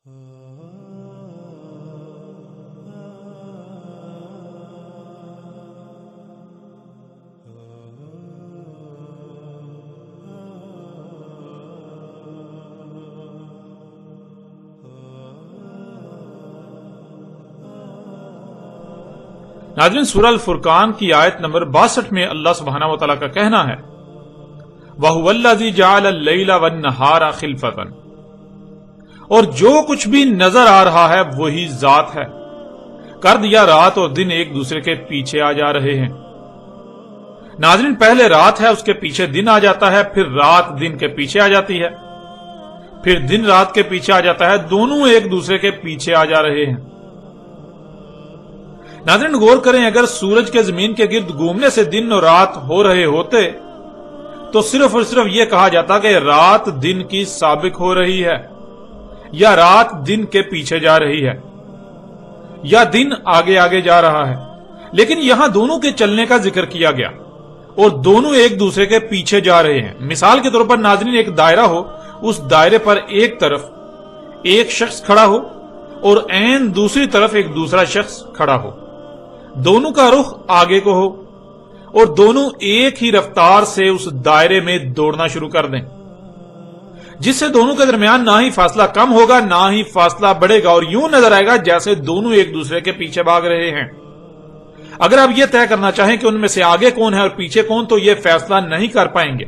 ناظرین، سورہ الفرقان کی آیت نمبر 62 میں اللہ سبحانہ و تعالیٰ کا کہنا ہے وَهُوَ الَّذِي جَعَلَ اللَّيْلَ وَالنَّهَارَ خِلْفَةً، اور جو کچھ بھی نظر آ رہا ہے وہی ذات ہے، کر دیا رات اور دن ایک دوسرے کے پیچھے آ جا رہے ہیں۔ ناظرین، پہلے رات ہے، اس کے پیچھے دن آ جاتا ہے، پھر رات دن کے پیچھے آ جاتی ہے، پھر دن رات کے پیچھے آ جاتا ہے، دونوں ایک دوسرے کے پیچھے آ جا رہے ہیں۔ ناظرین غور کریں، اگر سورج کے زمین کے گرد گھومنے سے دن اور رات ہو رہے ہوتے تو صرف اور صرف یہ کہا جاتا کہ رات دن کی سابق ہو رہی ہے، یا رات دن کے پیچھے جا رہی ہے، یا دن آگے آگے جا رہا ہے، لیکن یہاں دونوں کے چلنے کا ذکر کیا گیا اور دونوں ایک دوسرے کے پیچھے جا رہے ہیں۔ مثال کے طور پر ناظرین، ایک دائرہ ہو، اس دائرے پر ایک طرف ایک شخص کھڑا ہو اور عین دوسری طرف ایک دوسرا شخص کھڑا ہو، دونوں کا رخ آگے کو ہو اور دونوں ایک ہی رفتار سے اس دائرے میں دوڑنا شروع کر دیں، جس سے دونوں کے درمیان نہ ہی فاصلہ کم ہوگا نہ ہی فاصلہ بڑھے گا، اور یوں نظر آئے گا جیسے دونوں ایک دوسرے کے پیچھے بھاگ رہے ہیں۔ اگر آپ یہ طے کرنا چاہیں کہ ان میں سے آگے کون ہے اور پیچھے کون، تو یہ فیصلہ نہیں کر پائیں گے۔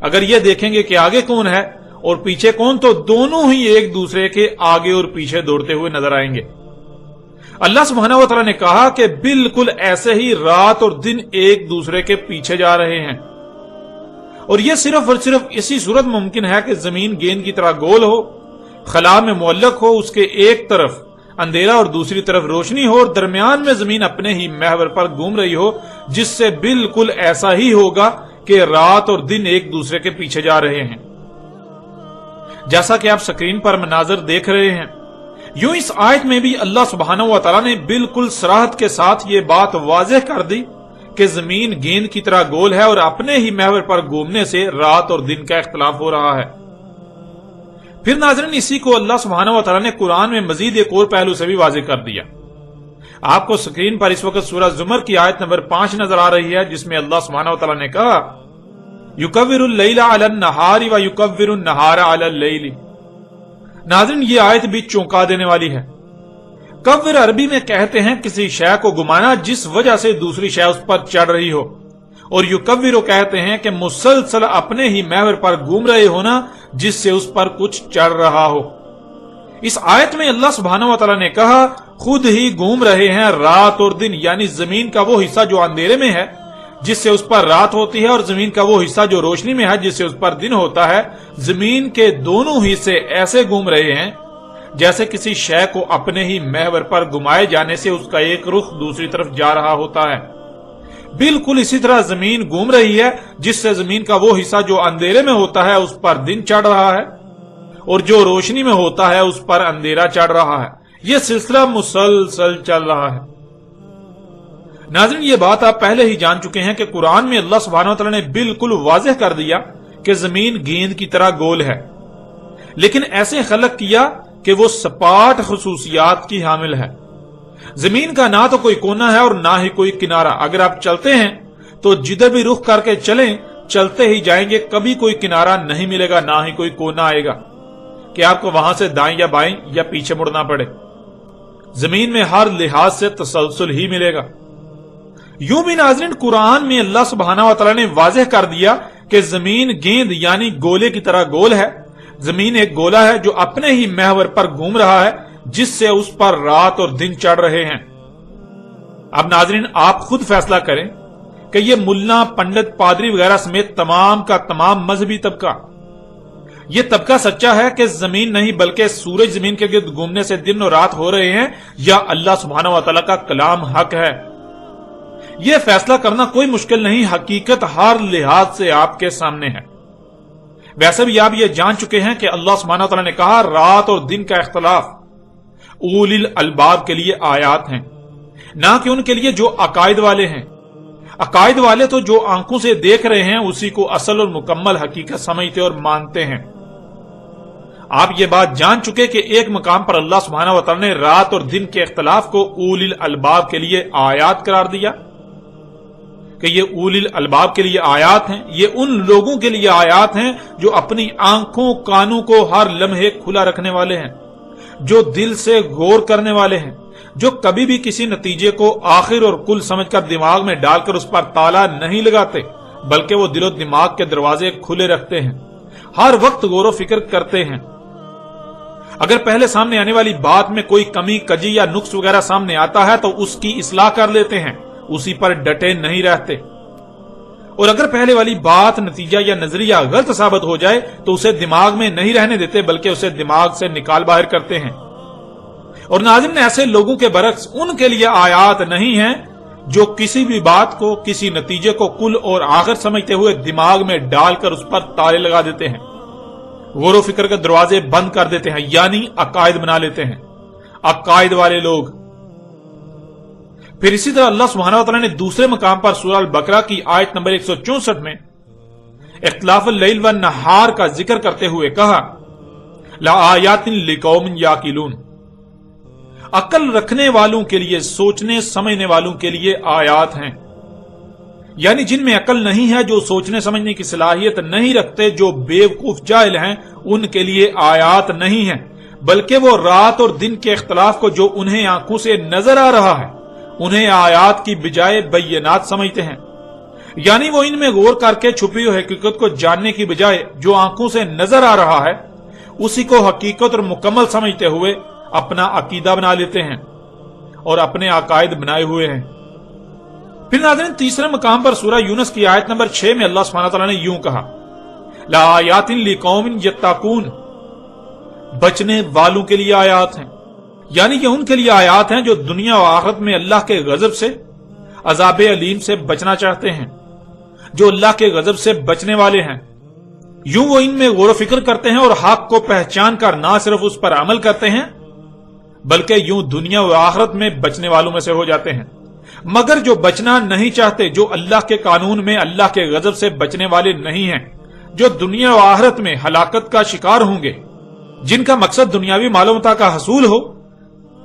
اگر یہ دیکھیں گے کہ آگے کون ہے اور پیچھے کون، تو دونوں ہی ایک دوسرے کے آگے اور پیچھے دوڑتے ہوئے نظر آئیں گے۔ اللہ سبحانہ و تعالیٰ نے کہا کہ بالکل ایسے ہی رات اور دن ایک دوسرے کے پیچھے جا رہے ہیں، اور یہ صرف اور صرف اسی صورت ممکن ہے کہ زمین گیند کی طرح گول ہو، خلا میں معلق ہو، اس کے ایک طرف اندھیرا اور دوسری طرف روشنی ہو، اور درمیان میں زمین اپنے ہی محور پر گھوم رہی ہو، جس سے بالکل ایسا ہی ہوگا کہ رات اور دن ایک دوسرے کے پیچھے جا رہے ہیں۔ جیسا کہ آپ سکرین پر مناظر دیکھ رہے ہیں، یوں اس آیت میں بھی اللہ سبحانہ و تعالیٰ نے بالکل صراحت کے ساتھ یہ بات واضح کر دی کہ زمین گیند کی طرح گول ہے اور اپنے ہی محور پر گھومنے سے رات اور دن کا اختلاف ہو رہا ہے۔ پھر ناظرین، اسی کو اللہ سبحانہ و تعالیٰ نے قرآن میں مزید ایک اور پہلو سے بھی واضح کر دیا۔ آپ کو سکرین پر اس وقت سورہ زمر کی آیت نمبر 5 نظر آ رہی ہے، جس میں اللہ سبحانہ و تعالیٰ نے کہا یکور اللیل علی النہار و یکور النہار علی اللیل۔ ناظرین، یہ آیت بھی چونکا دینے والی ہے۔ کور عربی میں کہتے ہیں کسی شے کو گھمانا جس وجہ سے دوسری شے اس پر چڑھ رہی ہو، اور یکور کہتے ہیں کہ مسلسل اپنے ہی محور پر گھوم رہے ہونا جس سے اس پر کچھ چڑھ رہا ہو۔ اس آیت میں اللہ سبحانہ و تعالیٰ نے کہا خود ہی گھوم رہے ہیں رات اور دن، یعنی زمین کا وہ حصہ جو اندھیرے میں ہے جس سے اس پر رات ہوتی ہے، اور زمین کا وہ حصہ جو روشنی میں ہے جس سے اس پر دن ہوتا ہے۔ زمین کے دونوں حصے ایسے گھوم رہے ہیں جیسے کسی شے کو اپنے ہی محور پر گھمائے جانے سے اس کا ایک رخ دوسری طرف جا رہا ہوتا ہے۔ بالکل اسی طرح زمین گھوم رہی ہے، جس سے زمین کا وہ حصہ جو اندھیرے میں ہوتا ہے اس پر دن چڑھ رہا ہے، اور جو روشنی میں ہوتا ہے اس پر اندھیرا چڑھ رہا ہے۔ یہ سلسلہ مسلسل چل رہا ہے۔ ناظرین، یہ بات آپ پہلے ہی جان چکے ہیں کہ قرآن میں اللہ سبحانہ وتعالی نے بالکل واضح کر دیا کہ زمین گیند کی طرح گول ہے، لیکن ایسے خلق کیا کہ وہ سپاٹ خصوصیات کی حامل ہے۔ زمین کا نہ تو کوئی کونا ہے اور نہ ہی کوئی کنارہ۔ اگر آپ چلتے ہیں تو جدھر بھی رخ کر کے چلیں، چلتے ہی جائیں گے، کبھی کوئی کنارہ نہیں ملے گا، نہ ہی کوئی کونا آئے گا کہ آپ کو وہاں سے دائیں یا بائیں یا پیچھے مڑنا پڑے۔ زمین میں ہر لحاظ سے تسلسل ہی ملے گا۔ یوں بھی ناظرین، قرآن میں اللہ سبحانہ و تعالی نے واضح کر دیا کہ زمین گیند یعنی گولے کی طرح گول ہے۔ زمین ایک گولا ہے جو اپنے ہی محور پر گھوم رہا ہے، جس سے اس پر رات اور دن چڑھ رہے ہیں۔ اب ناظرین، آپ خود فیصلہ کریں کہ یہ ملا، پنڈت، پادری وغیرہ سمیت تمام کا تمام مذہبی طبقہ، یہ طبقہ سچا ہے کہ زمین نہیں بلکہ سورج زمین کے گرد گھومنے سے دن اور رات ہو رہے ہیں، یا اللہ سبحانہ و تعالیٰ کا کلام حق ہے؟ یہ فیصلہ کرنا کوئی مشکل نہیں، حقیقت ہر لحاظ سے آپ کے سامنے ہے۔ ویسے بھی آپ یہ جان چکے ہیں کہ اللہ سبحانہ و تعالیٰ نے کہا رات اور دن کا اختلاف اولی الالباب کے لیے آیات ہیں، نہ کہ ان کے لیے جو عقائد والے ہیں۔ عقائد والے تو جو آنکھوں سے دیکھ رہے ہیں اسی کو اصل اور مکمل حقیقت سمجھتے اور مانتے ہیں۔ آپ یہ بات جان چکے کہ ایک مقام پر اللہ سبحانہ و تعالی نے رات اور دن کے اختلاف کو اولی الالباب کے لیے آیات قرار دیا کہ یہ اولی الالباب کے لیے آیات ہیں، یہ ان لوگوں کے لیے آیات ہیں جو اپنی آنکھوں کانوں کو ہر لمحے کھلا رکھنے والے ہیں، جو دل سے غور کرنے والے ہیں، جو کبھی بھی کسی نتیجے کو آخر اور کل سمجھ کر دماغ میں ڈال کر اس پر تالا نہیں لگاتے، بلکہ وہ دل و دماغ کے دروازے کھلے رکھتے ہیں، ہر وقت غور و فکر کرتے ہیں۔ اگر پہلے سامنے آنے والی بات میں کوئی کمی کجی یا نقص وغیرہ سامنے آتا ہے تو اس کی اصلاح کر لیتے ہیں، اسی پر ڈٹے نہیں رہتے، اور اگر پہلے والی بات نتیجہ یا نظریہ غلط ثابت ہو جائے تو اسے دماغ میں نہیں رہنے دیتے بلکہ اسے دماغ سے نکال باہر کرتے ہیں۔ اور ناظرین، ایسے لوگوں کے برعکس ان کے لیے آیات نہیں ہیں جو کسی بھی بات کو، کسی نتیجے کو کل اور آخر سمجھتے ہوئے دماغ میں ڈال کر اس پر تالے لگا دیتے ہیں، غور و فکر کے دروازے بند کر دیتے ہیں، یعنی عقائد بنا لیتے ہیں، عقائد والے لوگ۔ پھر اسی طرح اللہ سبحانہ و تعالی نے دوسرے مقام پر سورہ البقرہ کی آیت نمبر 164 میں اختلاف اللیل والنہار کا ذکر کرتے ہوئے کہا لآیات لقوم یعقلون، عقل رکھنے والوں کے لیے، سوچنے سمجھنے والوں کے لیے آیات ہیں، یعنی جن میں عقل نہیں ہے، جو سوچنے سمجھنے کی صلاحیت نہیں رکھتے، جو بیوقوف جاہل ہیں، ان کے لیے آیات نہیں ہیں، بلکہ وہ رات اور دن کے اختلاف کو جو انہیں آنکھوں سے نظر آ رہا ہے انہیں آیات کی بجائے بینات سمجھتے ہیں، یعنی وہ ان میں غور کر کے چھپی ہوئی حقیقت کو جاننے کی بجائے جو آنکھوں سے نظر آ رہا ہے اسی کو حقیقت اور مکمل سمجھتے ہوئے اپنا عقیدہ بنا لیتے ہیں اور اپنے عقائد بنائے ہوئے ہیں۔ پھر ناظرین، تیسرے مقام پر سورہ یونس کی آیت نمبر 6 میں اللہ سبحانہ تعالیٰ نے یوں کہا لآیات لقوم یتقون، بچنے والوں کے لیے آیات ہیں، یعنی کہ ان کے لیے آیات ہیں جو دنیا و آخرت میں اللہ کے غضب سے، عذاب علیم سے بچنا چاہتے ہیں، جو اللہ کے غضب سے بچنے والے ہیں، یوں وہ ان میں غور و فکر کرتے ہیں اور حق کو پہچان کر نہ صرف اس پر عمل کرتے ہیں بلکہ یوں دنیا و آخرت میں بچنے والوں میں سے ہو جاتے ہیں۔ مگر جو بچنا نہیں چاہتے، جو اللہ کے قانون میں اللہ کے غضب سے بچنے والے نہیں ہیں، جو دنیا و آخرت میں ہلاکت کا شکار ہوں گے، جن کا مقصد دنیاوی مال و متاع کا حصول ہو،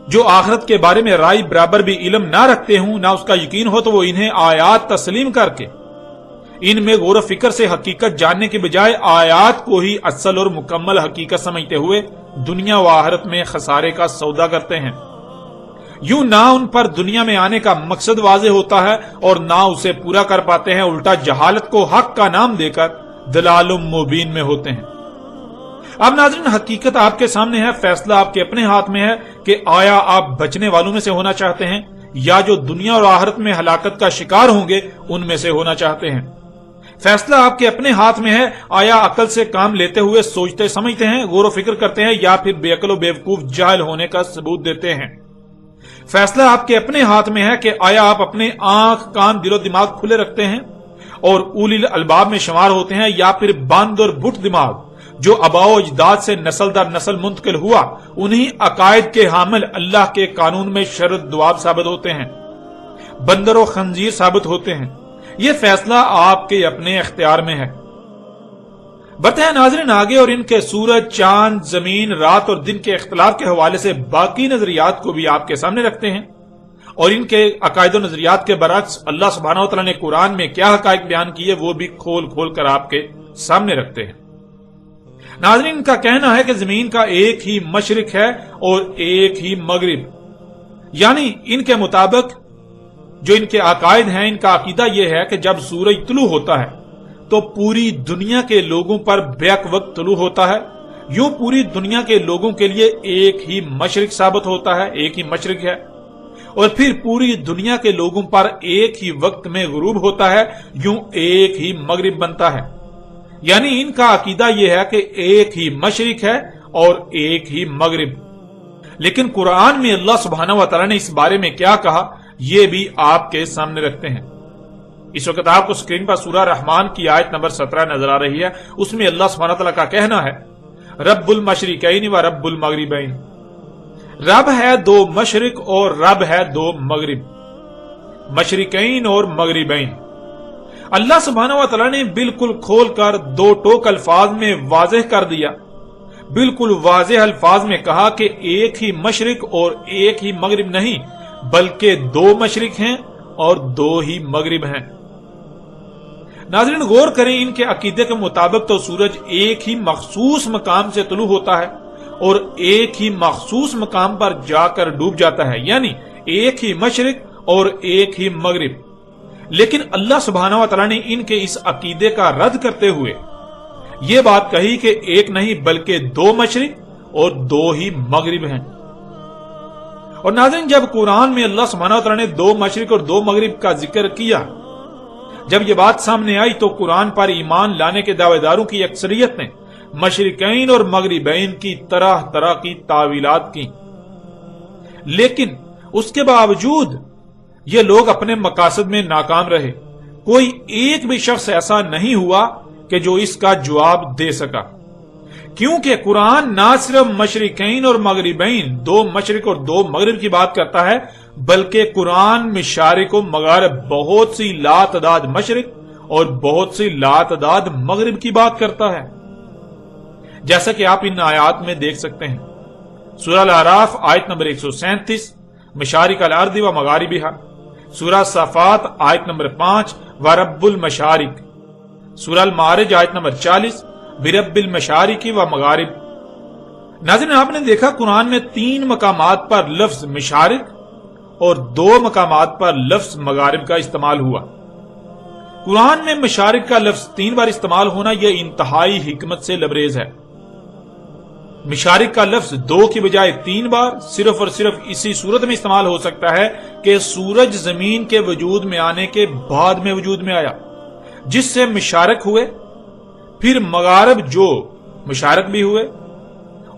جو آخرت کے بارے میں رائے برابر بھی علم نہ رکھتے ہوں، نہ اس کا یقین ہو، تو وہ انہیں آیات تسلیم کر کے ان میں غور و فکر سے حقیقت جاننے کے بجائے آیات کو ہی اصل اور مکمل حقیقت سمجھتے ہوئے دنیا و آخرت میں خسارے کا سودا کرتے ہیں۔ یوں نہ ان پر دنیا میں آنے کا مقصد واضح ہوتا ہے اور نہ اسے پورا کر پاتے ہیں، الٹا جہالت کو حق کا نام دے کر دلال مبین میں ہوتے ہیں۔ اب ناظرین، حقیقت آپ کے سامنے ہے، فیصلہ آپ کے اپنے ہاتھ میں ہے کہ آیا آپ بچنے والوں میں سے ہونا چاہتے ہیں یا جو دنیا اور آخرت میں ہلاکت کا شکار ہوں گے ان میں سے ہونا چاہتے ہیں۔ فیصلہ آپ کے اپنے ہاتھ میں ہے، آیا عقل سے کام لیتے ہوئے سوچتے سمجھتے ہیں، غور و فکر کرتے ہیں، یا پھر بے عقل و بیوقوف جاہل ہونے کا ثبوت دیتے ہیں۔ فیصلہ آپ کے اپنے ہاتھ میں ہے کہ آیا آپ اپنے آنکھ کان دل و دماغ کھلے رکھتے ہیں اور اولی الالباب میں شمار ہوتے ہیں، یا پھر بند اور بٹ دماغ جو آباء و اجداد سے نسل در نسل منتقل ہوا انہی عقائد کے حامل اللہ کے قانون میں شرط دواب ثابت ہوتے ہیں، بندر و خنزیر ثابت ہوتے ہیں۔ یہ فیصلہ آپ کے اپنے اختیار میں ہے۔ بڑھتے ہیں ناظرین آگے اور ان کے سورج، چاند، زمین، رات اور دن کے اختلاف کے حوالے سے باقی نظریات کو بھی آپ کے سامنے رکھتے ہیں، اور ان کے عقائد و نظریات کے برعکس اللہ سبحانہ و تعالیٰ نے قرآن میں کیا حقائق بیان کیے وہ بھی کھول کھول کر آپ کے سامنے رکھتے ہیں۔ ناظرین، ان کا کہنا ہے کہ زمین کا ایک ہی مشرق ہے اور ایک ہی مغرب، یعنی ان کے مطابق جو ان کے عقائد ہیں، ان کا عقیدہ یہ ہے کہ جب سورج طلوع ہوتا ہے تو پوری دنیا کے لوگوں پر بیک وقت طلوع ہوتا ہے، یوں پوری دنیا کے لوگوں کے لیے ایک ہی مشرق ثابت ہوتا ہے، ایک ہی مشرق ہے، اور پھر پوری دنیا کے لوگوں پر ایک ہی وقت میں غروب ہوتا ہے، یوں ایک ہی مغرب بنتا ہے۔ یعنی ان کا عقیدہ یہ ہے کہ ایک ہی مشرق ہے اور ایک ہی مغرب۔ لیکن قرآن میں اللہ سبحانہ و تعالیٰ نے اس بارے میں کیا کہا یہ بھی آپ کے سامنے رکھتے ہیں۔ اس وقت آپ کو سکرین پر سورہ رحمان کی آیت نمبر 17 نظر آ رہی ہے، اس میں اللہ سبحانہ و تعالیٰ کا کہنا ہے رب المشرقین و رب المغربین، رب ہے دو مشرق اور رب ہے دو مغرب، مشرقین اور مغربین۔ اللہ سبحانہ و تعالیٰ نے بالکل کھول کر دو ٹوک الفاظ میں واضح کر دیا، بالکل واضح الفاظ میں کہا کہ ایک ہی مشرق اور ایک ہی مغرب نہیں بلکہ دو مشرق ہیں اور دو ہی مغرب ہیں۔ ناظرین غور کریں، ان کے عقیدے کے مطابق تو سورج ایک ہی مخصوص مقام سے طلوع ہوتا ہے اور ایک ہی مخصوص مقام پر جا کر ڈوب جاتا ہے، یعنی ایک ہی مشرق اور ایک ہی مغرب۔ لیکن اللہ سبحانہ و تعالیٰ نے ان کے اس عقیدے کا رد کرتے ہوئے یہ بات کہی کہ ایک نہیں بلکہ دو مشرق اور دو ہی مغرب ہیں۔ اور ناظرین جب قرآن میں اللہ سبحانہ و تعالیٰ نے دو مشرق اور دو مغرب کا ذکر کیا، جب یہ بات سامنے آئی تو قرآن پر ایمان لانے کے دعوے داروں کی اکثریت نے مشرقین اور مغربین کی طرح طرح کی تعویلات کی، لیکن اس کے باوجود یہ لوگ اپنے مقاصد میں ناکام رہے۔ کوئی ایک بھی شخص ایسا نہیں ہوا کہ جو اس کا جواب دے سکا، کیونکہ قرآن نہ صرف مشرقین اور مغربین، دو مشرق اور دو مغرب کی بات کرتا ہے، بلکہ قرآن مشارق و مغارب، بہت سی لاتعداد مشرق اور بہت سی لاتعداد مغرب کی بات کرتا ہے، جیسا کہ آپ ان آیات میں دیکھ سکتے ہیں۔ سورہ الاعراف آیت نمبر 137 مشارق الارض و مغاربہا، سورہ صافات آیت نمبر 5 ورب المشارق، سورہ المعارج آیت نمبر 40 برب المشارق و مغارب۔ ناظرین آپ نے دیکھا قرآن میں 3 مقامات پر لفظ مشارق اور 2 مقامات پر لفظ مغارب کا استعمال ہوا۔ قرآن میں مشارق کا لفظ 3 بار استعمال ہونا یہ انتہائی حکمت سے لبریز ہے۔ مشارق کا لفظ 2 کی بجائے 3 بار صرف اور صرف اسی صورت میں استعمال ہو سکتا ہے کہ سورج زمین کے وجود میں آنے کے بعد میں وجود میں آیا، جس سے مشارق ہوئے، پھر مغارب جو مشارق بھی ہوئے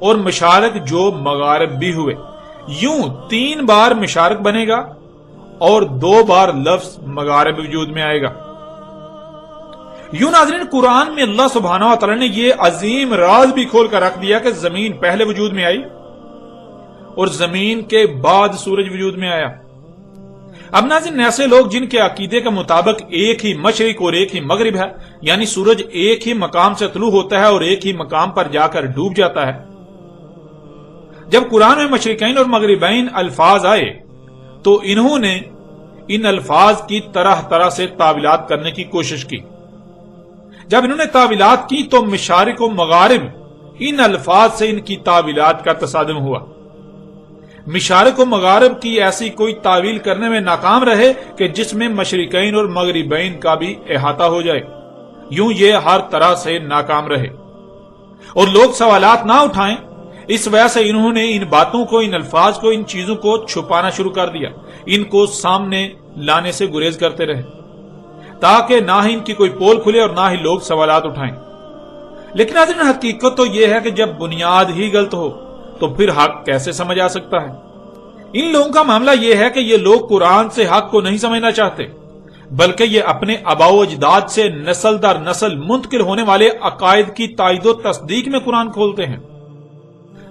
اور مشارق جو مغارب بھی ہوئے۔ یوں 3 بار مشارق بنے گا اور 2 بار لفظ مغارب وجود میں آئے گا۔ یوں ناظرین قرآن میں اللہ سبحانہ و تعالی نے یہ عظیم راز بھی کھول کر رکھ دیا کہ زمین پہلے وجود میں آئی اور زمین کے بعد سورج وجود میں آیا۔ اب ناظرین ایسے لوگ جن کے عقیدے کے مطابق ایک ہی مشرق اور ایک ہی مغرب ہے، یعنی سورج ایک ہی مقام سے طلوع ہوتا ہے اور ایک ہی مقام پر جا کر ڈوب جاتا ہے، جب قرآن میں مشرقین اور مغربین الفاظ آئے تو انہوں نے ان الفاظ کی طرح طرح سے تعویلات کرنے کی کوشش کی۔ جب انہوں نے تعویلات کی تو مشارق و مغارب ان الفاظ سے ان کی تعویلات کا تصادم ہوا۔ مشارق و مغارب کی ایسی کوئی تعویل کرنے میں ناکام رہے کہ جس میں مشرقین اور مغربین کا بھی احاطہ ہو جائے، یوں یہ ہر طرح سے ناکام رہے اور لوگ سوالات نہ اٹھائیں۔ اس وجہ سے انہوں نے ان باتوں کو، ان الفاظ کو، ان چیزوں کو چھپانا شروع کر دیا، ان کو سامنے لانے سے گریز کرتے رہے تاکہ نہ ہی ان کی کوئی پول کھلے اور نہ ہی لوگ سوالات اٹھائیں۔ لیکن ناظرین حقیقت تو یہ ہے کہ جب بنیاد ہی غلط ہو تو پھر حق کیسے سمجھ آ سکتا ہے؟ ان لوگوں کا معاملہ یہ ہے کہ یہ لوگ قرآن سے حق کو نہیں سمجھنا چاہتے، بلکہ یہ اپنے آباء و اجداد سے نسل در نسل منتقل ہونے والے عقائد کی تائید و تصدیق میں قرآن کھولتے ہیں۔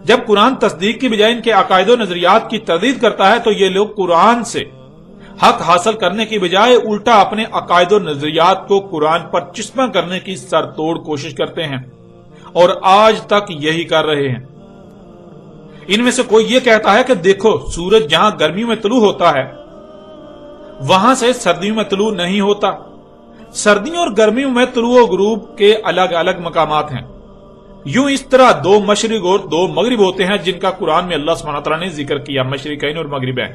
جب قرآن تصدیق کی بجائے ان کے عقائد و نظریات کی تردید کرتا ہے تو یہ لوگ قرآن سے حق حاصل کرنے کی بجائے الٹا اپنے عقائد و نظریات کو قرآن پر چسپاں کرنے کی سر توڑ کوشش کرتے ہیں اور آج تک یہی کر رہے ہیں۔ ان میں سے کوئی یہ کہتا ہے کہ دیکھو سورج جہاں گرمیوں میں طلوع ہوتا ہے وہاں سے سردیوں میں طلوع نہیں ہوتا، سردیوں اور گرمیوں میں طلوع و غروب کے الگ الگ مقامات ہیں۔ یوں اس طرح 2 مشرق اور 2 مغرب ہوتے ہیں جن کا قرآن میں اللہ سبحانہ تعالیٰ نے ذکر کیا، مشرقین اور مغربین۔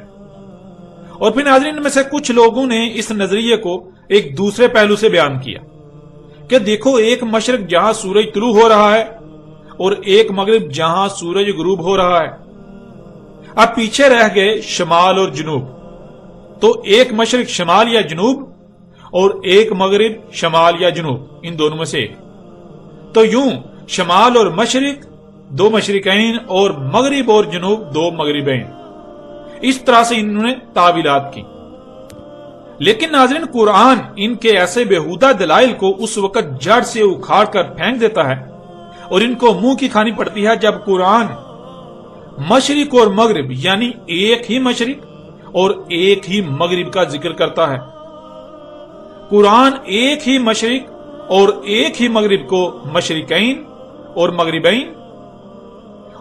اور پھر ناظرین میں سے کچھ لوگوں نے اس نظریے کو ایک دوسرے پہلو سے بیان کیا کہ دیکھو ایک مشرق جہاں سورج طلوع ہو رہا ہے اور ایک مغرب جہاں سورج غروب ہو رہا ہے۔ اب پیچھے رہ گئے شمال اور جنوب، تو ایک مشرق شمال یا جنوب اور ایک مغرب شمال یا جنوب، ان دونوں میں سے ایک۔ تو یوں شمال اور مشرق 2 مشرقین اور مغرب اور جنوب 2 مغربین، اس طرح سے انہوں نے تعویلات کی۔ لیکن ناظرین قرآن ان کے ایسے بیہودہ دلائل کو اس وقت جڑ سے اکھاڑ کر پھینک دیتا ہے اور ان کو منہ کی کھانی پڑتی ہے جب قرآن مشرق اور مغرب یعنی ایک ہی مشرق اور ایک ہی مغرب کا ذکر کرتا ہے۔ قرآن ایک ہی مشرق اور ایک ہی مغرب کو مشرقین اور مغربین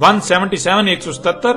177 177,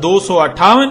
258,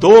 2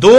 2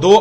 2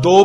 2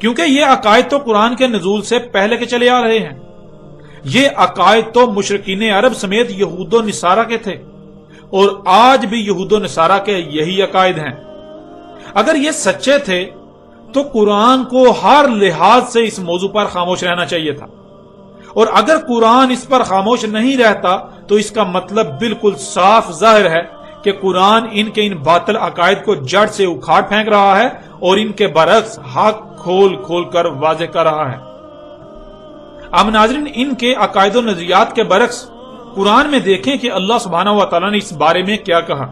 کیونکہ یہ عقائد تو قرآن کے نزول سے پہلے کے چلے آ رہے ہیں. یہ عقائد تو مشرکین عرب سمیت یہود و نصارہ کے تھے اور آج بھی یہود و نصارہ کے یہی عقائد ہیں. اگر یہ سچے تھے تو قرآن کو ہر لحاظ سے اس موضوع پر خاموش رہنا چاہیے تھا، اور اگر قرآن اس پر خاموش نہیں رہتا تو اس کا مطلب بالکل صاف ظاہر ہے کہ قرآن ان کے ان باطل عقائد کو جڑ سے اکھاڑ پھینک رہا ہے اور ان کے برعکس حق کھول کھول کر واضح کر رہا ہے. اب ناظرین، ان کے عقائد و نظریات کے برعکس قرآن میں دیکھیں کہ اللہ سبحانہ و تعالیٰ نے اس بارے میں کیا کہا.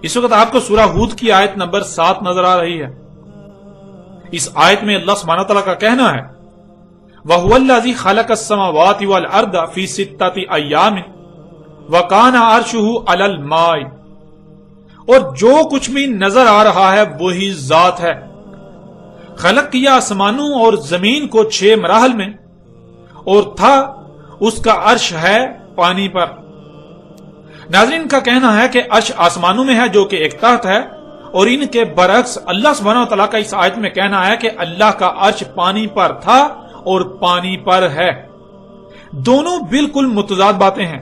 اس وقت آپ کو سورہ ہود کی آیت نمبر 7 نظر آ رہی ہے. اس آیت میں اللہ سبحانہ و تعالیٰ کا کہنا ہے وَهُوَ الَّذِي خَلَقَ السَّمَاوَاتِ وَالْأَرْضَ فِي سِتَّةِ أَيَّامٍ وَكَانَ عَرْشُهُ عَلَى الْمَاءِ. اور جو کچھ بھی نظر آ رہا ہے وہی ذات ہے. خلق کیا آسمانوں اور زمین کو 6 مراحل میں، اور تھا اس کا عرش ہے پانی پر. ناظرین کا کہنا ہے کہ عرش آسمانوں میں ہے جو کہ ایک تخت ہے، اور ان کے برعکس اللہ سبحانہ و تعالیٰ کا اس آیت میں کہنا ہے کہ اللہ کا عرش پانی پر تھا اور پانی پر ہے. دونوں بالکل متضاد باتیں ہیں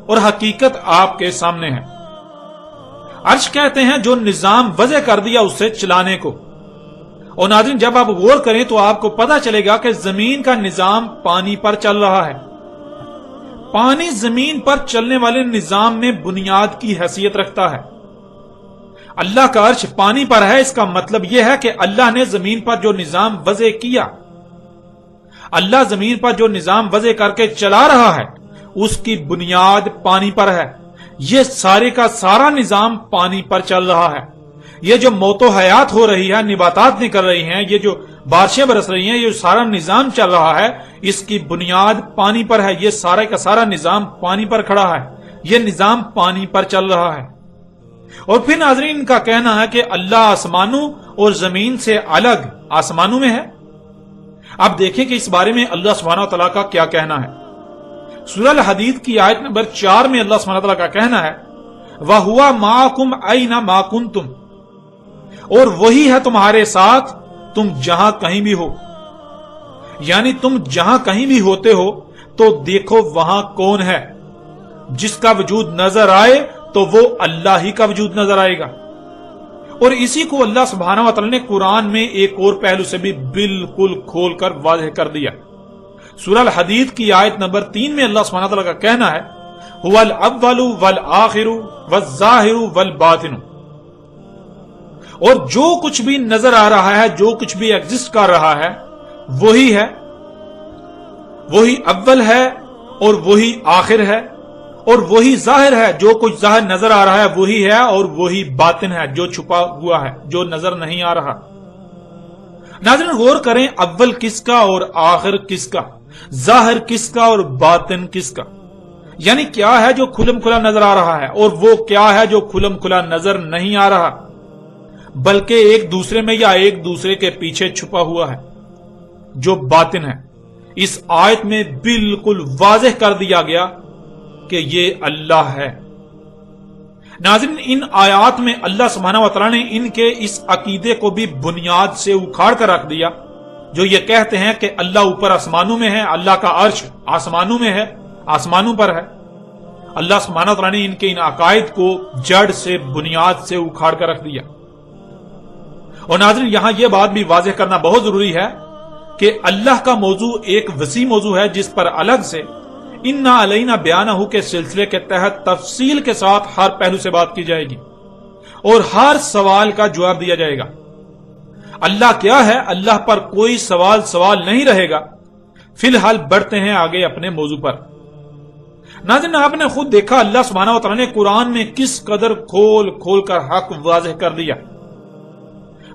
اور حقیقت آپ کے سامنے ہے. عرش کہتے ہیں جو نظام وضع کر دیا اسے چلانے کو. اور ناظرین، جب آپ غور کریں تو آپ کو پتہ چلے گا کہ زمین کا نظام پانی پر چل رہا ہے. پانی زمین پر چلنے والے نظام میں بنیاد کی حیثیت رکھتا ہے. اللہ کا عرش پانی پر ہے، اس کا مطلب یہ ہے کہ اللہ نے زمین پر جو نظام وضع کیا، اللہ زمین پر جو نظام وضع کر کے چلا رہا ہے اس کی بنیاد پانی پر ہے. یہ سارے کا سارا نظام پانی پر چل رہا ہے. یہ جو موت و حیات ہو رہی ہے، نباتات نکل رہی ہیں، یہ جو بارشیں برس رہی ہیں، یہ سارا نظام چل رہا ہے، اس کی بنیاد پانی پر ہے. یہ سارا کا سارا نظام پانی پر کھڑا ہے. یہ نظام پانی پر چل رہا ہے. اور پھر ناظرین کا کہنا ہے کہ اللہ آسمانوں اور زمین سے الگ آسمانوں میں ہے. اب دیکھیں کہ اس بارے میں اللہ سبحانہ و تعالیٰ کا کیا کہنا ہے. سورہ الحدید کی آیت نمبر 4 میں اللہ سبحانہ و تعالیٰ کا کہنا ہے وَهُوَ مَعَكُمْ أَيْنَ مَا كُنْتُمْ. اور وہی ہے تمہارے ساتھ تم جہاں کہیں بھی ہو. یعنی تم جہاں کہیں بھی ہوتے ہو تو دیکھو وہاں کون ہے. جس کا وجود نظر آئے تو وہ اللہ ہی کا وجود نظر آئے گا. اور اسی کو اللہ سبحانہ و تعالی نے قرآن میں ایک اور پہلو سے بھی بالکل کھول کر واضح کر دیا. سورہ الحدید کی آیت نمبر 3 میں اللہ سبحانہ و تعالی کا کہنا ہے هُوَ الْأَوَّلُ وَالْآخِرُ وَالظَّاهِرُ وَالْبَاطِنُ. اور جو کچھ بھی نظر آ رہا ہے، جو کچھ بھی ایگزسٹ کر رہا ہے، وہی ہے. وہی اول ہے اور وہی آخر ہے اور وہی ظاہر ہے. جو کچھ ظاہر نظر آ رہا ہے وہی ہے اور وہی باطن ہے جو چھپا ہوا ہے، جو نظر نہیں آ رہا. ناظرین غور کریں، اول کس کا اور آخر کس کا، ظاہر کس کا اور باطن کس کا. یعنی کیا ہے جو کھلم کھلا نظر آ رہا ہے اور وہ کیا ہے جو کھلم کھلا نظر نہیں آ رہا، بلکہ ایک دوسرے میں یا ایک دوسرے کے پیچھے چھپا ہوا ہے جو باطن ہے. اس آیت میں بالکل واضح کر دیا گیا کہ یہ اللہ ہے. ناظرین ان آیات میں اللہ سبحانہ و تعالی نے ان کے اس عقیدے کو بھی بنیاد سے اکھاڑ کر رکھ دیا جو یہ کہتے ہیں کہ اللہ اوپر آسمانوں میں ہے، اللہ کا عرش آسمانوں میں ہے، آسمانوں پر ہے. اللہ سبحانہ و تعالی نے ان کے ان عقائد کو جڑ سے بنیاد سے اکھاڑ کر رکھ دیا. اور ناظرین یہاں یہ بات بھی واضح کرنا بہت ضروری ہے کہ اللہ کا موضوع ایک وسیع موضوع ہے جس پر الگ سے اِنَّا عَلَيْنَا بِيَانَهُ کے سلسلے کے تحت تفصیل کے ساتھ ہر پہلو سے بات کی جائے گی اور ہر سوال کا جواب دیا جائے گا. اللہ کیا ہے، اللہ پر کوئی سوال نہیں رہے گا. فی الحال بڑھتے ہیں آگے اپنے موضوع پر. ناظرین آپ نے خود دیکھا اللہ سبحانہ و تعالی نے قرآن میں کس قدر کھول کھول کر حق واضح کر دیا.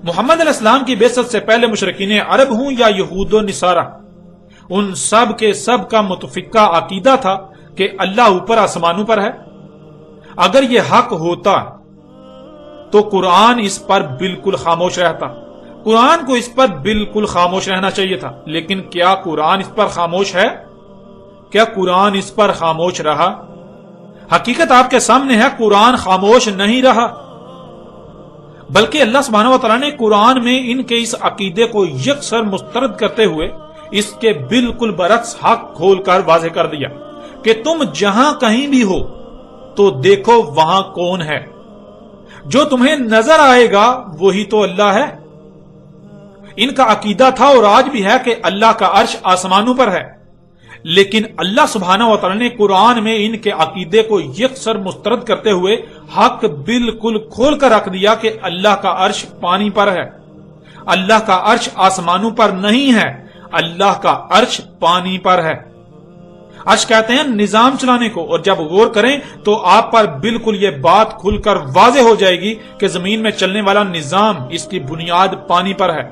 محمد علیہ السلام کی بعثت سے پہلے مشرکین عرب ہوں یا یہود و نصارہ، ان سب کے سب کا متفقہ عقیدہ تھا کہ اللہ اوپر آسمانوں پر ہے. اگر یہ حق ہوتا تو قرآن اس پر بالکل خاموش رہتا. قرآن کو اس پر بالکل خاموش رہنا چاہیے تھا. لیکن کیا قرآن اس پر خاموش ہے؟ کیا قرآن اس پر خاموش رہا؟ حقیقت آپ کے سامنے ہے، قرآن خاموش نہیں رہا بلکہ اللہ سبحانہ و تعالیٰ نے قرآن میں ان کے اس عقیدے کو یکسر مسترد کرتے ہوئے اس کے بالکل برعکس حق کھول کر واضح کر دیا کہ تم جہاں کہیں بھی ہو تو دیکھو وہاں کون ہے، جو تمہیں نظر آئے گا وہی تو اللہ ہے۔ ان کا عقیدہ تھا اور آج بھی ہے کہ اللہ کا عرش آسمانوں پر ہے، لیکن اللہ سبحانہ و تعالیٰ نے قرآن میں ان کے عقیدے کو یکسر مسترد کرتے ہوئے حق بالکل کھول کر رکھ دیا کہ اللہ کا عرش پانی پر ہے، اللہ کا عرش آسمانوں پر نہیں ہے، اللہ کا عرش پانی پر ہے۔ عرش کہتے ہیں نظام چلانے کو، اور جب غور کریں تو آپ پر بالکل یہ بات کھل کر واضح ہو جائے گی کہ زمین میں چلنے والا نظام، اس کی بنیاد پانی پر ہے۔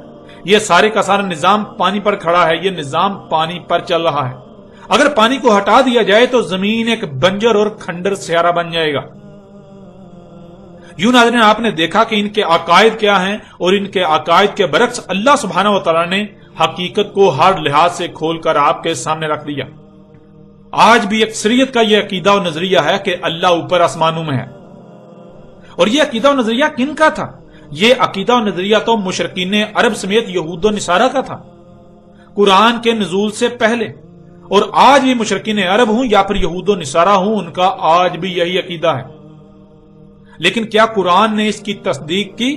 یہ سارے کا سارا نظام پانی پر کھڑا ہے، یہ نظام پانی پر چل رہا ہے۔ اگر پانی کو ہٹا دیا جائے تو زمین ایک بنجر اور کھنڈر سیارہ بن جائے گا۔ یوں ناظرین آپ نے دیکھا کہ ان کے عقائد کیا ہیں، اور ان کے عقائد کے برعکس اللہ سبحانہ و تعالیٰ نے حقیقت کو ہر لحاظ سے کھول کر آپ کے سامنے رکھ دیا۔ آج بھی اکثریت کا یہ عقیدہ و نظریہ ہے کہ اللہ اوپر آسمانوں میں ہے، اور یہ عقیدہ و نظریہ کن کا تھا؟ یہ عقیدہ و نظریہ تو مشرکین عرب سمیت یہود و نصارہ کا تھا قرآن کے نزول سے پہلے، اور آج بھی مشرکین عرب ہوں یا پھر یہود و نصارہ ہوں، ان کا آج بھی یہی عقیدہ ہے۔ لیکن کیا قرآن نے اس کی تصدیق کی؟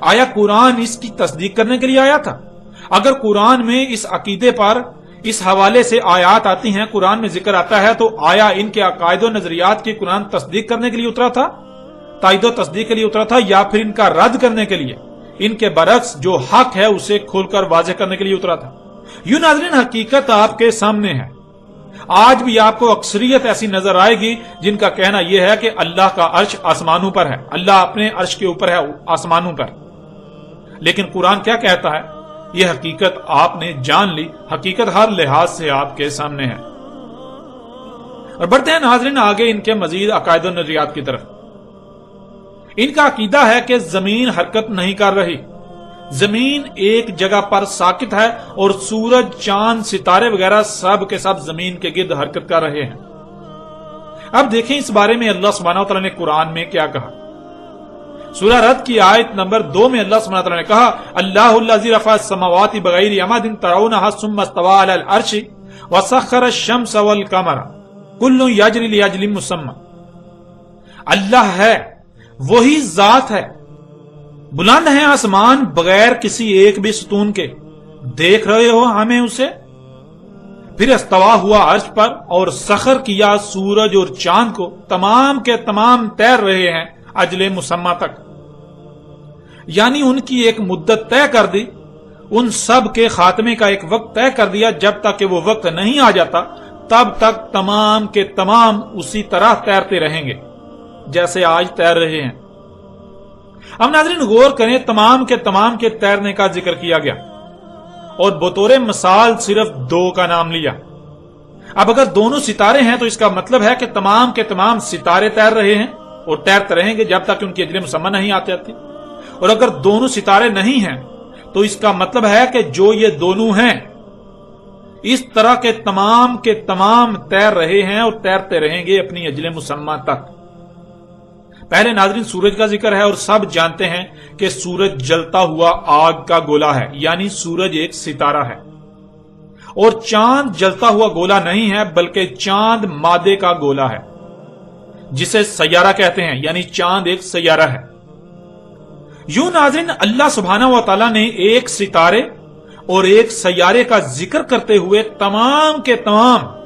آیا قرآن اس کی تصدیق کرنے کے لیے آیا تھا؟ اگر قرآن میں اس عقیدے پر اس حوالے سے آیات آتی ہیں، قرآن میں ذکر آتا ہے، تو آیا ان کے عقائد و نظریات کی قرآن تصدیق کرنے کے لیے اترا تھا، تائید و تصدیق کے لیے اترا تھا، یا پھر ان کا رد کرنے کے لیے، ان کے برعکس جو حق ہے اسے کھول کر واضح کرنے کے لیے اترا تھا؟ یوں ناظرین حقیقت آپ کے سامنے ہے۔ آج بھی آپ کو اکثریت ایسی نظر آئے گی جن کا کہنا یہ ہے کہ اللہ کا عرش آسمانوں پر ہے، اللہ اپنے عرش کے اوپر ہے آسمانوں پر۔ لیکن قرآن کیا کہتا ہے؟ یہ حقیقت آپ نے جان لی، حقیقت ہر لحاظ سے آپ کے سامنے ہے۔ اور بڑھتے ہیں ناظرین آگے ان کے مزید عقائد و نظریات کی طرف۔ ان کا عقیدہ ہے کہ زمین حرکت نہیں کر رہی، زمین ایک جگہ پر ساکت ہے، اور سورج، چاند، ستارے وغیرہ سب کے سب زمین کے گرد حرکت کر رہے ہیں۔ اب دیکھیں اس بارے میں اللہ سبحانہ وتعالی نے قرآن میں کیا کہا۔ سورہ رد کی آیت نمبر 2 میں اللہ سبحانہ وتعالی نے کہا، اللہ الذی رفع السماوات بغیر عمد ترونها ثم استوى علی العرش وسخر الشمس والقمر کل یجری لاجل مسمى۔ اللہ ہے، وہی ذات ہے، بلند ہے آسمان بغیر کسی ایک بھی ستون کے، دیکھ رہے ہو ہمیں اسے؟ پھر استوا ہوا عرش پر اور سخر کیا سورج اور چاند کو، تمام کے تمام تیر رہے ہیں اجل مسمى تک، یعنی ان کی ایک مدت طے کر دی، ان سب کے خاتمے کا ایک وقت طے کر دیا، جب تک کہ وہ وقت نہیں آ جاتا تب تک تمام کے تمام اسی طرح تیرتے رہیں گے جیسے آج تیر رہے ہیں۔ اب ناظرین غور کریں، تمام کے تیرنے کا ذکر کیا گیا اور بطور مثال صرف 2 کا نام لیا۔ اب اگر دونوں ستارے ہیں تو اس کا مطلب ہے کہ تمام کے تمام ستارے تیر رہے ہیں اور تیرتے رہیں گے جب تک ان کی اجل مسمى نہیں آتے آتی، اور اگر دونوں ستارے نہیں ہیں تو اس کا مطلب ہے کہ جو یہ دونوں ہیں اس طرح کے تمام تیر رہے ہیں اور تیرتے رہیں گے اپنی اجل مسمى تک۔ پہلے ناظرین سورج کا ذکر ہے، اور سب جانتے ہیں کہ سورج جلتا ہوا آگ کا گولا ہے، یعنی سورج ایک ستارہ ہے، اور چاند جلتا ہوا گولا نہیں ہے بلکہ چاند مادے کا گولا ہے جسے سیارہ کہتے ہیں، یعنی چاند ایک سیارہ ہے۔ یوں ناظرین اللہ سبحانہ و تعالی نے ایک ستارے اور ایک سیارے کا ذکر کرتے ہوئے تمام کے تمام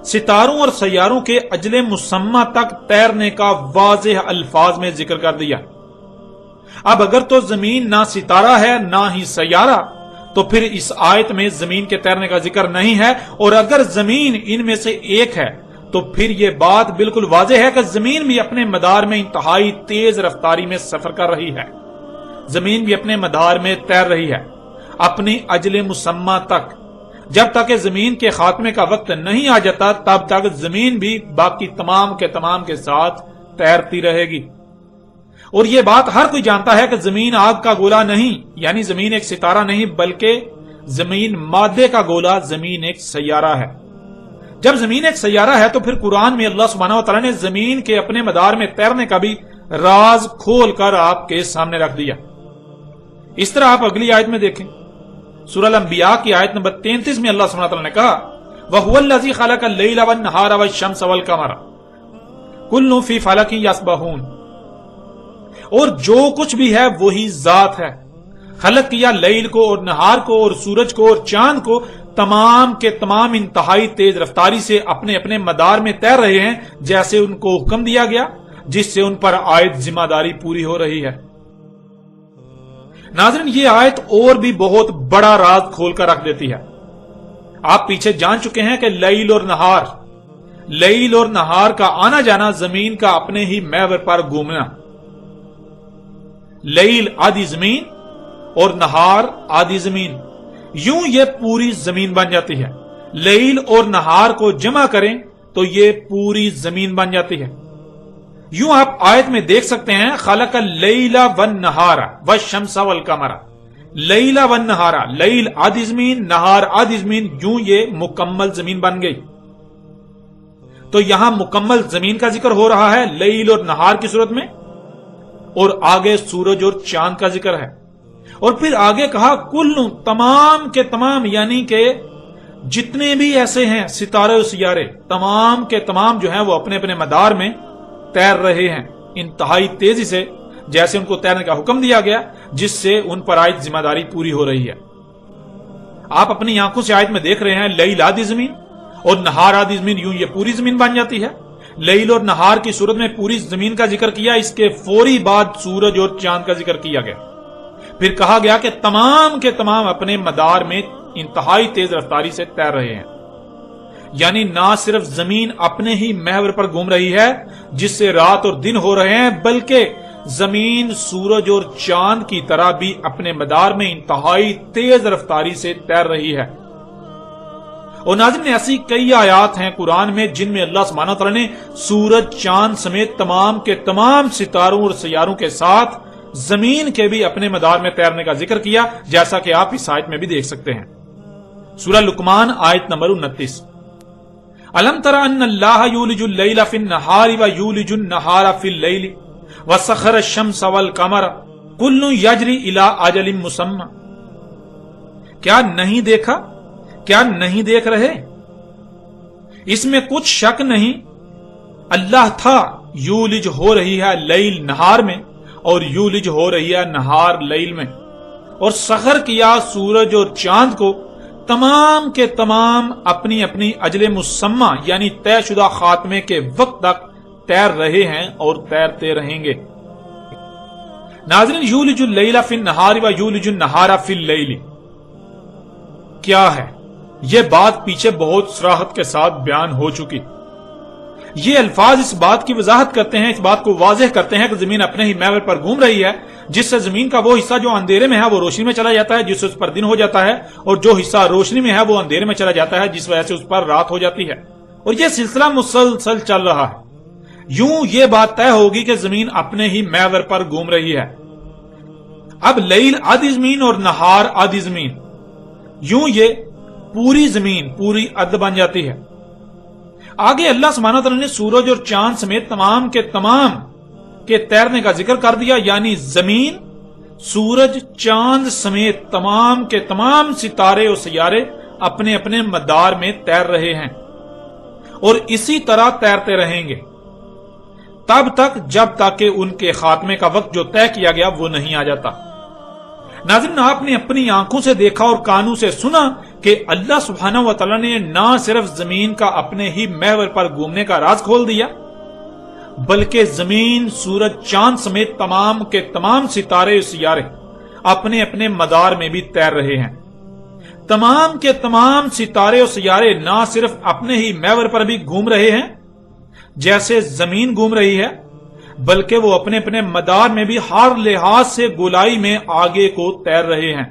ستاروں اور سیاروں کے اجل مسمى تک تیرنے کا واضح الفاظ میں ذکر کر دیا۔ اب اگر تو زمین نہ ستارہ ہے نہ ہی سیارہ، تو پھر اس آیت میں زمین کے تیرنے کا ذکر نہیں ہے، اور اگر زمین ان میں سے ایک ہے تو پھر یہ بات بالکل واضح ہے کہ زمین بھی اپنے مدار میں انتہائی تیز رفتاری میں سفر کر رہی ہے، زمین بھی اپنے مدار میں تیر رہی ہے اپنی اجل مسمى تک۔ جب تک کہ زمین کے خاتمے کا وقت نہیں آ جاتا تب تک زمین بھی باقی تمام کے ساتھ تیرتی رہے گی۔ اور یہ بات ہر کوئی جانتا ہے کہ زمین آگ کا گولا نہیں، یعنی زمین ایک ستارہ نہیں بلکہ زمین مادے کا گولا، زمین ایک سیارہ ہے۔ جب زمین ایک سیارہ ہے تو پھر قرآن میں اللہ سبحانہ و تعالیٰ نے زمین کے اپنے مدار میں تیرنے کا بھی راز کھول کر آپ کے سامنے رکھ دیا۔ اس طرح آپ اگلی آیت میں دیکھیں، سورہ الانبیاء کی آیت نمبر 33 میں اللہ سبحانہ وتعالی نے کہا وَهُوَ الَّذِي خَلَقَ اللَّيْلَ وَالنَّهَارَ وَالشَّمْسَ وَالْقَمَرَ كُلٌّ فِي فَلَكٍ يَسْبَحُونَ، اور جو کچھ بھی ہے وہی ذات ہے، خلق کیا لیل کو اور نہار کو اور سورج کو اور چاند کو، تمام کے تمام انتہائی تیز رفتاری سے اپنے اپنے مدار میں تیر رہے ہیں جیسے ان کو حکم دیا گیا، جس سے ان پر عائد ذمہ داری پوری ہو رہی ہے۔ ناظرین، یہ آیت اور بھی بہت بڑا راز کھول کر رکھ دیتی ہے۔ آپ پیچھے جان چکے ہیں کہ لیل اور نہار کا آنا جانا زمین کا اپنے ہی محور پر گھومنا، لیل آدھی زمین اور نہار آدھی زمین، یوں یہ پوری زمین بن جاتی ہے۔ لیل اور نہار کو جمع کریں تو یہ پوری زمین بن جاتی ہے۔ یوں آپ آیت میں دیکھ سکتے ہیں خلق اللیل والنہار والشمس والقمر، لیل والنہار، لیل آدھی زمین، نہار آدھی زمین، یوں یہ مکمل زمین بن گئی۔ تو یہاں مکمل زمین کا ذکر ہو رہا ہے لیل اور نہار کی صورت میں، اور آگے سورج اور چاند کا ذکر ہے، اور پھر آگے کہا کل، تمام کے تمام، یعنی کہ جتنے بھی ایسے ہیں ستارے اور سیارے، تمام کے تمام جو ہیں وہ اپنے اپنے مدار میں تیر رہے ہیں انتہائی تیزی سے، جیسے ان کو تیرنے کا حکم دیا گیا، جس سے ان پر عائد ذمہ داری پوری ہو رہی ہے۔ آپ اپنی آنکھوں سے آیت میں دیکھ رہے ہیں لیل آدھی زمین اور نہار آدھی زمین، یوں یہ پوری زمین بن جاتی ہے۔ لیل اور نہار کی صورت میں پوری زمین کا ذکر کیا، اس کے فوری بعد سورج اور چاند کا ذکر کیا گیا، پھر کہا گیا کہ تمام کے تمام اپنے مدار میں انتہائی تیز رفتاری سے تیر رہے ہیں، یعنی نہ صرف زمین اپنے ہی محور پر گھوم رہی ہے جس سے رات اور دن ہو رہے ہیں، بلکہ زمین سورج اور چاند کی طرح بھی اپنے مدار میں انتہائی تیز رفتاری سے تیر رہی ہے۔ اور ناظرین، ایسی کئی آیات ہیں قرآن میں جن میں اللہ سبحانہ وتعالی نے سورج، چاند سمیت تمام کے تمام ستاروں اور سیاروں کے ساتھ زمین کے بھی اپنے مدار میں تیرنے کا ذکر کیا، جیسا کہ آپ اس آیت میں بھی دیکھ سکتے ہیں۔ سورہ لقمان آیت نمبر 29، الم تر ان اللہ یولج اللیل فی النہار ویولج النہار فی اللیل وسخر الشمس والقمر کل یجری الی اجل مسمى، کیا نہیں دیکھا، کیا نہیں دیکھ رہے؟ اس میں کچھ شک نہیں، اللہ تھا یولج ہو رہی ہے لیل نہار میں اور یولج ہو رہی ہے نہار لیل میں، اور سخر کیا سورج اور چاند کو، تمام کے تمام اپنی اپنی اجل مسمى یعنی طے شدہ خاتمے کے وقت تک تیر رہے ہیں اور تیرتے رہیں گے۔ ناظرین، یولج اللیل فی النہار ویولج النہار فی اللیل کیا ہے؟ یہ بات پیچھے بہت صراحت کے ساتھ بیان ہو چکی۔ یہ الفاظ اس بات کی وضاحت کرتے ہیں، اس بات کو واضح کرتے ہیں کہ زمین اپنے ہی محور پر گھوم رہی ہے، جس سے زمین کا وہ حصہ جو اندھیرے میں ہے وہ روشنی میں چلا جاتا ہے، جس سے اس پر دن ہو جاتا ہے، اور جو حصہ روشنی میں ہے وہ اندھیرے میں چلا جاتا ہے، جس وجہ سے اس پر رات ہو جاتی ہے، اور یہ سلسلہ مسلسل چل رہا ہے۔ یوں یہ بات طے ہوگی کہ زمین اپنے ہی محور پر گھوم رہی ہے۔ اب لیل آدھی زمین اور نہار آدھی زمین، یوں یہ پوری زمین پوری ارض بن جاتی ہے۔ آگے اللہ سبحانہ تعالیٰ نے سورج اور چاند سمیت تمام کے تمام کے تیرنے کا ذکر کر دیا، یعنی زمین، سورج، چاند سمیت تمام کے تمام ستارے اور سیارے اپنے اپنے مدار میں تیر رہے ہیں اور اسی طرح تیرتے رہیں گے تب تک جب تک کہ ان کے خاتمے کا وقت جو طے کیا گیا وہ نہیں آ جاتا۔ ناظرین، آپ نے اپنی آنکھوں سے دیکھا اور کانوں سے سنا کہ اللہ سبحانہ و تعالیٰ نے نہ صرف زمین کا اپنے ہی محور پر گھومنے کا راز کھول دیا، بلکہ زمین، سورج، چاند سمیت تمام کے تمام ستارے اور سیارے اپنے اپنے مدار میں بھی تیر رہے ہیں۔ تمام کے تمام ستارے اور سیارے نہ صرف اپنے ہی محور پر بھی گھوم رہے ہیں جیسے زمین گھوم رہی ہے، بلکہ وہ اپنے اپنے مدار میں بھی ہر لحاظ سے گولائی میں آگے کو تیر رہے ہیں،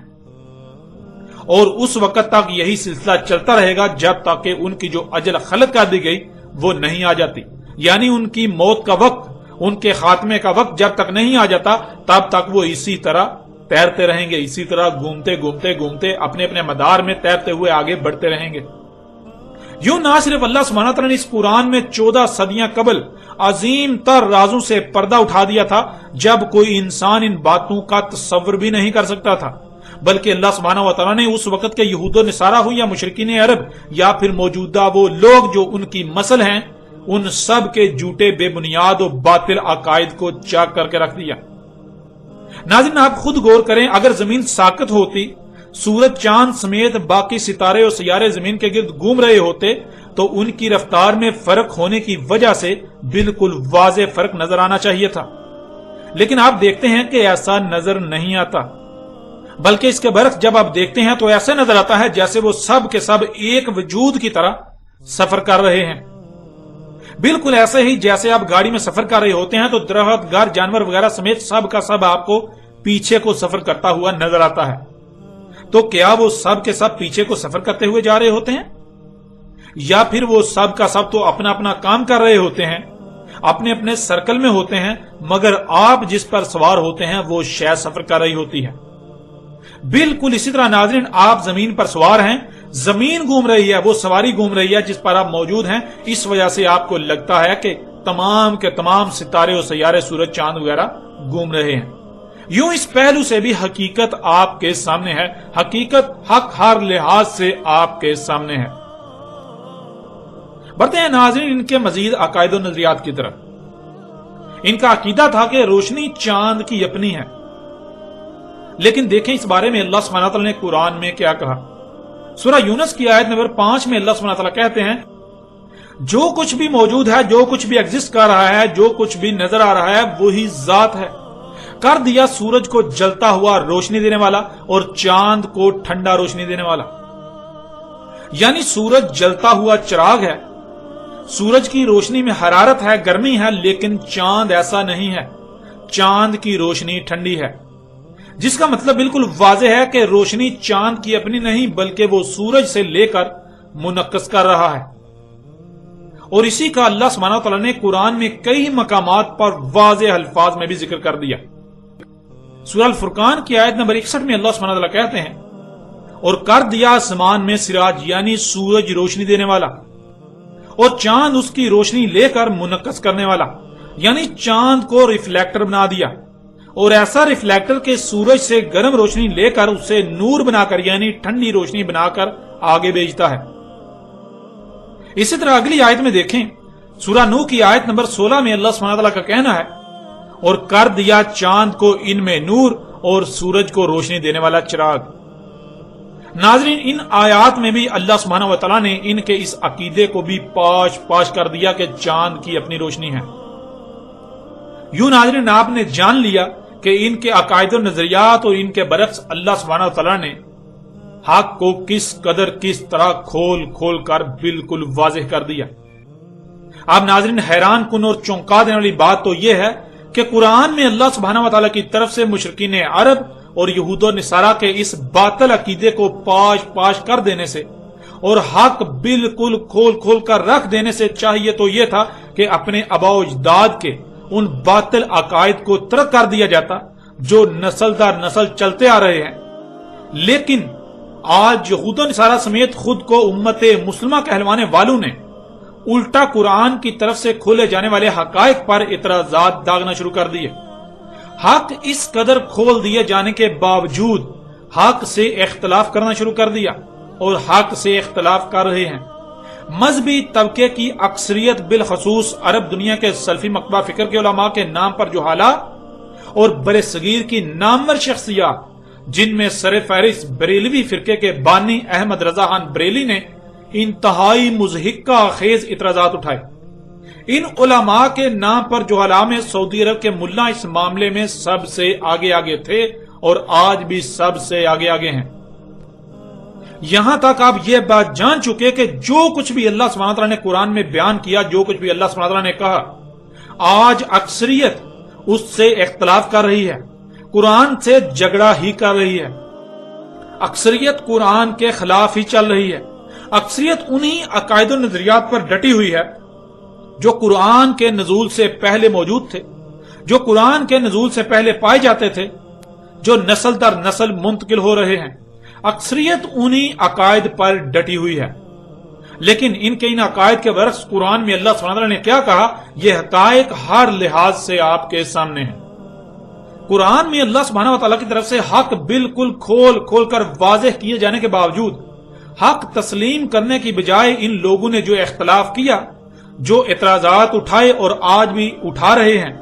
اور اس وقت تک یہی سلسلہ چلتا رہے گا جب تک کہ ان کی جو اجل خلق کر دی گئی وہ نہیں آ جاتی، یعنی ان کی موت کا وقت، ان کے خاتمے کا وقت جب تک نہیں آ جاتا تب تک وہ اسی طرح تیرتے رہیں گے، اسی طرح گھومتے گھومتے گھومتے اپنے اپنے مدار میں تیرتے ہوئے آگے بڑھتے رہیں گے۔ یوں نہ صرف اللہ سبحانہ تعالیٰ نے اس قرآن میں 14 صدیاں قبل عظیم تر رازوں سے پردہ اٹھا دیا تھا جب کوئی انسان ان باتوں کا تصور بھی نہیں کر سکتا تھا، بلکہ اللہ سبحانہ و تعالیٰ نے اس وقت کے یہود و نصارہ ہو یا مشرکین عرب یا پھر موجودہ وہ لوگ جو ان کی مسل ہیں، ان سب کے جھوٹے بے بنیاد و باطل عقائد کو چاک کر کے رکھ دیا۔ ناظرین آپ خود غور کریں، اگر زمین ساکت ہوتی، سورج چاند سمیت باقی ستارے اور سیارے زمین کے گرد گھوم رہے ہوتے تو ان کی رفتار میں فرق ہونے کی وجہ سے بالکل واضح فرق نظر آنا چاہیے تھا، لیکن آپ دیکھتے ہیں کہ ایسا نظر نہیں آتا، بلکہ اس کے برعکس جب آپ دیکھتے ہیں تو ایسا نظر آتا ہے جیسے وہ سب کے سب ایک وجود کی طرح سفر کر رہے ہیں۔ بالکل ایسے ہی جیسے آپ گاڑی میں سفر کر رہے ہوتے ہیں تو درخت، گھر، جانور وغیرہ سمیت سب کا سب آپ کو پیچھے کو سفر کرتا ہوا نظر آتا ہے، تو کیا وہ سب کے سب پیچھے کو سفر کرتے ہوئے جا رہے ہوتے ہیں، یا پھر وہ سب کا سب تو اپنا اپنا کام کر رہے ہوتے ہیں، اپنے اپنے سرکل میں ہوتے ہیں، مگر آپ جس پر سوار ہوتے ہیں وہ شے سفر کر رہی ہوتی ہے۔ بالکل اسی طرح ناظرین آپ زمین پر سوار ہیں، زمین گھوم رہی ہے، وہ سواری گھوم رہی ہے جس پر آپ موجود ہیں، اس وجہ سے آپ کو لگتا ہے کہ تمام کے تمام ستارے اور سیارے، سورج، چاند وغیرہ گھوم رہے ہیں۔ یوں اس پہلو سے بھی حقیقت آپ کے سامنے ہے، حقیقت حق ہر لحاظ سے آپ کے سامنے ہے۔ بڑھتے ہیں ناظرین ان کے مزید عقائد و نظریات کی طرف۔ ان کا عقیدہ تھا کہ روشنی چاند کی اپنی ہے، لیکن دیکھیں اس بارے میں اللہ سبحانہ تعالیٰ نے قرآن میں کیا کہا۔ سورہ یونس کی آیت نمبر 5 میں اللہ سبحانہ تعالیٰ کہتے ہیں، جو کچھ بھی موجود ہے، جو کچھ بھی ایگزسٹ کر رہا ہے، جو کچھ بھی نظر آ رہا ہے، وہی ذات ہے۔ کر دیا سورج کو جلتا ہوا روشنی دینے والا اور چاند کو ٹھنڈا روشنی دینے والا۔ یعنی سورج جلتا ہوا چراغ ہے، سورج کی روشنی میں حرارت ہے، گرمی ہے، لیکن چاند ایسا نہیں ہے، چاند کی روشنی ٹھنڈی ہے، جس کا مطلب بالکل واضح ہے کہ روشنی چاند کی اپنی نہیں بلکہ وہ سورج سے لے کر منعکس کر رہا ہے۔ اور اسی کا اللہ سبحانہ تعالیٰ نے قرآن میں کئی مقامات پر واضح الفاظ میں بھی ذکر کر دیا۔ سورہ الفرقان کی آیت نمبر 61 میں اللہ سبحانہ تعالیٰ کہتے ہیں، اور کر دیا آسمان میں سراج، یعنی سورج روشنی دینے والا، اور چاند اس کی روشنی لے کر منعکس کرنے والا، یعنی چاند کو ریفلیکٹر بنا دیا، اور ایسا ریفلیکٹر کہ سورج سے گرم روشنی لے کر اسے نور بنا کر یعنی ٹھنڈی روشنی بنا کر آگے بھیجتا ہے۔ اسی طرح اگلی آیت میں دیکھیں، سورہ نوح کی آیت نمبر 16 میں اللہ سبحانہ تعالیٰ کا کہنا ہے، اور کر دیا چاند کو ان میں نور اور سورج کو روشنی دینے والا چراغ۔ ناظرین ان آیات میں بھی اللہ سبحانہ و تعالیٰ نے ان کے اس عقیدے کو بھی پاش پاش کر دیا کہ چاند کی اپنی روشنی ہے۔ یوں ناظرین آپ نے جان لیا کہ ان کے عقائد و نظریات اور ان کے برعکس اللہ سبحانہ و تعالیٰ نے حق کو کس قدر کس طرح کھول کھول کر بالکل واضح کر دیا۔ اب ناظرین حیران کن اور چونکا دینے والی بات تو یہ ہے کہ قرآن میں اللہ سبحانہ و تعالیٰ کی طرف سے مشرکین عرب اور یہود و نصارہ کے اس باطل عقیدے کو پاش پاش کر دینے سے اور حق بالکل کھول کھول کر رکھ دینے سے چاہیے تو یہ تھا کہ اپنے آباء و اجداد کے ان باطل عقائد کو ترک کر دیا جاتا جو نسل در نسل چلتے آ رہے ہیں، لیکن آج یہود و نصارہ سمیت خود کو امت مسلمہ کہلوانے والوں نے الٹا قرآن کی طرف سے کھولے جانے والے حقائق پر اعتراضات داغنا شروع کر دیے۔ حق اس قدر کھول دیے جانے کے باوجود حق سے اختلاف کرنا شروع کر دیا اور حق سے اختلاف کر رہے ہیں۔ مذہبی طبقے کی اکثریت بالخصوص عرب دنیا کے سلفی مکتبہ فکر کے علماء کے نام پر جو حالات اور بر صغیر کی نامور شخصیات جن میں سر فہرست بریلوی فرقے کے بانی احمد رضا خان بریلی نے انتہائی مضحکہ خیز اعتراضات اٹھائے۔ ان علماء کے نام پر جو علام سعودی عرب کے ملا اس معاملے میں سب سے آگے آگے تھے اور آج بھی سب سے آگے آگے ہیں۔ یہاں تک آپ یہ بات جان چکے کہ جو کچھ بھی اللہ سبحانہ تعالیٰ نے قرآن میں بیان کیا، جو کچھ بھی اللہ سبحانہ تعالیٰ نے کہا، آج اکثریت اس سے اختلاف کر رہی ہے، قرآن سے جھگڑا ہی کر رہی ہے، اکثریت قرآن کے خلاف ہی چل رہی ہے، اکثریت انہی عقائد و نظریات پر ڈٹی ہوئی ہے جو قرآن کے نزول سے پہلے موجود تھے، جو قرآن کے نزول سے پہلے پائے جاتے تھے، جو نسل در نسل منتقل ہو رہے ہیں۔ اکثریت انہی عقائد پر ڈٹی ہوئی ہے۔ لیکن ان کے ان عقائد کے برعکس قرآن میں اللہ سبحانہ وتعالی نے کیا کہا؟ یہ حقائق ہر لحاظ سے آپ کے سامنے ہیں۔ قرآن میں اللہ سبحانہ وتعالی کی طرف سے حق بالکل کھول کر واضح کیے جانے کے باوجود حق تسلیم کرنے کی بجائے ان لوگوں نے جو اختلاف کیا، جو اعتراضات اٹھائے اور آج بھی اٹھا رہے ہیں،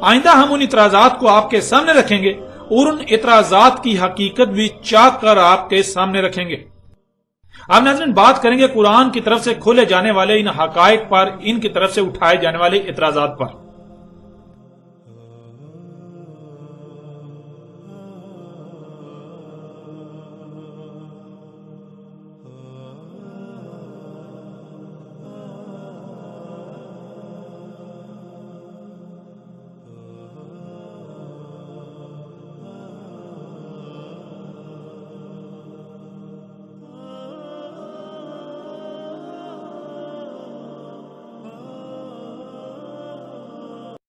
آئندہ ہم ان اعتراضات کو آپ کے سامنے رکھیں گے اور ان اعتراضات کی حقیقت بھی چاک کر آپ کے سامنے رکھیں گے۔ اب ناظرین بات کریں گے قرآن کی طرف سے کھولے جانے والے ان حقائق پر، ان کی طرف سے اٹھائے جانے والے اعتراضات پر۔